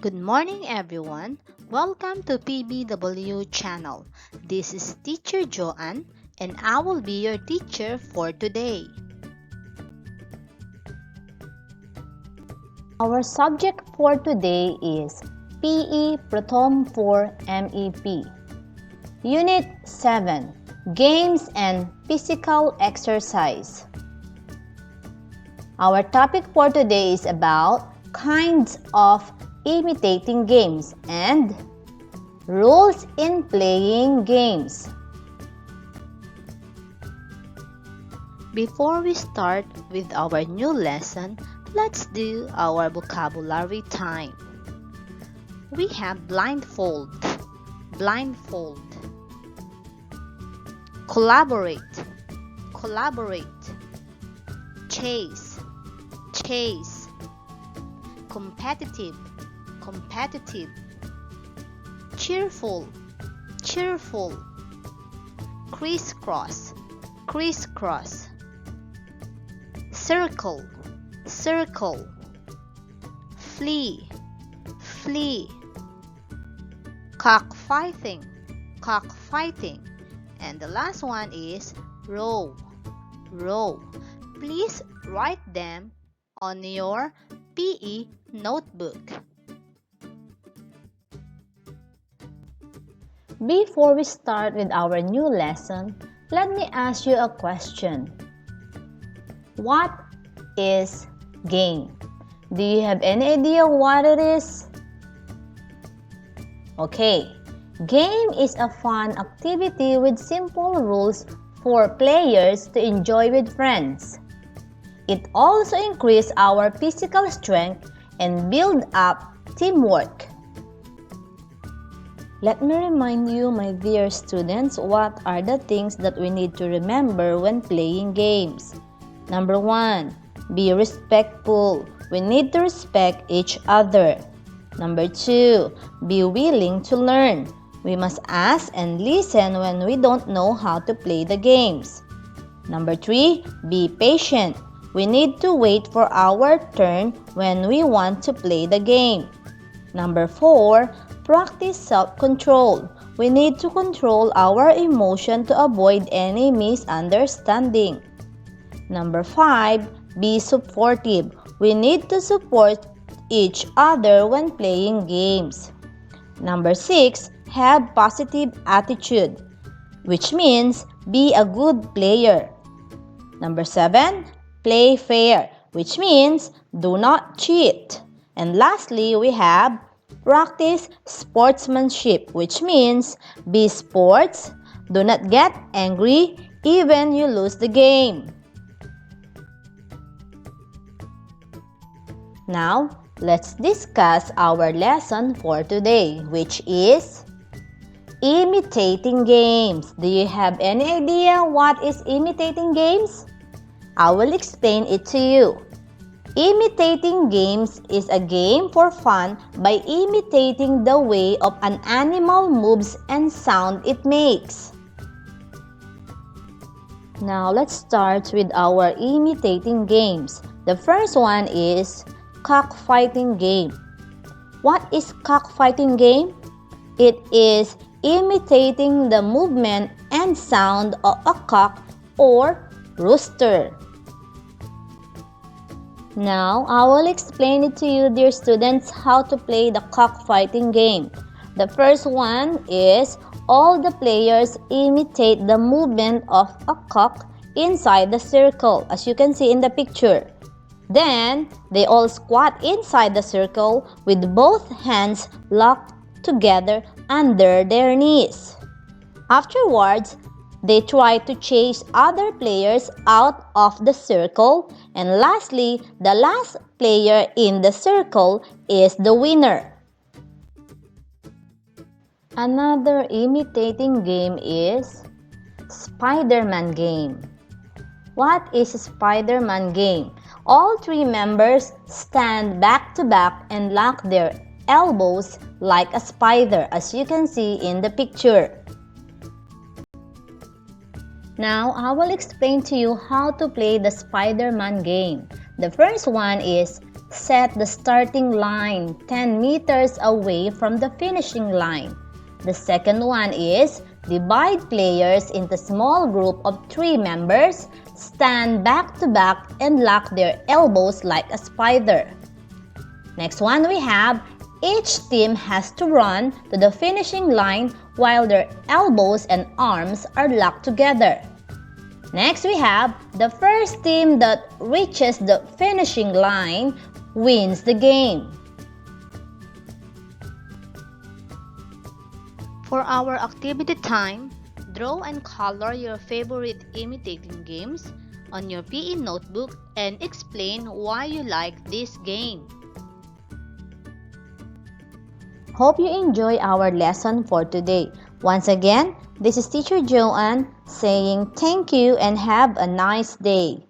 Good morning everyone. Welcome to PBW channel. This is teacher Joan and I will be your teacher for today. Our subject for today is PE Prathom 4 MEP. Unit 7 Games and Physical Exercise. Our topic for today is about kinds of imitating games and rules in playing games. Before we start with our new lesson, let's do our vocabulary time. We have blindfold, collaborate, chase, competitive, cheerful, crisscross, circle, flee, cockfighting, and the last one is row. Please write them on your PE notebook. Before we start with our new lesson, let me ask you a question. What is game? Do you have any idea what it is? Okay, game is a fun activity with simple rules for players to enjoy with friends. It also increases our physical strength and build up teamwork. Let me remind you, my dear students, what are the things that we need to remember when playing games. Number 1, be respectful. We need to respect each other. Number 2, be willing to learn. We must ask and listen when we don't know how to play the games. Number 3, be patient. We need to wait for our turn when we want to play the game. Number 4, practice self-control. We need to control our emotion to avoid any misunderstanding. Number 5, be supportive. We need to support each other when playing games. Number 6, have positive attitude, which means be a good player. Number 7, play fair, which means do not cheat. And lastly, we have practice sportsmanship, which means be sports, do not get angry even you lose the game. Now, let's discuss our lesson for today, which is imitating games. Do you have any idea what is imitating games? I will explain it to you. Imitating games is a game for fun by imitating the way of an animal moves and sound it makes. Now let's start with our imitating games. The first one is cockfighting game. What is cockfighting game? It is imitating the movement and sound of a cock or rooster. Now, I will explain it to you, dear students, how to play the cockfighting game. The first one is all the players imitate the movement of a cock inside the circle, as you can see in the picture. Then, they all squat inside the circle with both hands locked together under their knees. Afterwards, they try to chase other players out of the circle, and lastly, the last player in the circle is the winner. Another imitating game is Spiderman Game. What is Spiderman Game? All 3 members stand back to back and lock their elbows like a spider, as you can see in the picture. Now, I will explain to you how to play the Spiderman game. The first one is set the starting line 10 meters away from the finishing line. The second one is divide players into small group of 3 members, stand back to back and lock their elbows like a spider. Next one we have each team has to run to the finishing line while their elbows and arms are locked together. Next we have the first team that reaches the finishing line wins the game. For our activity time, draw and color your favorite imitating games on your PE notebook and explain why you like this game. Hope you enjoy our lesson for today. Once again, this is Teacher Joan saying thank you and have a nice day.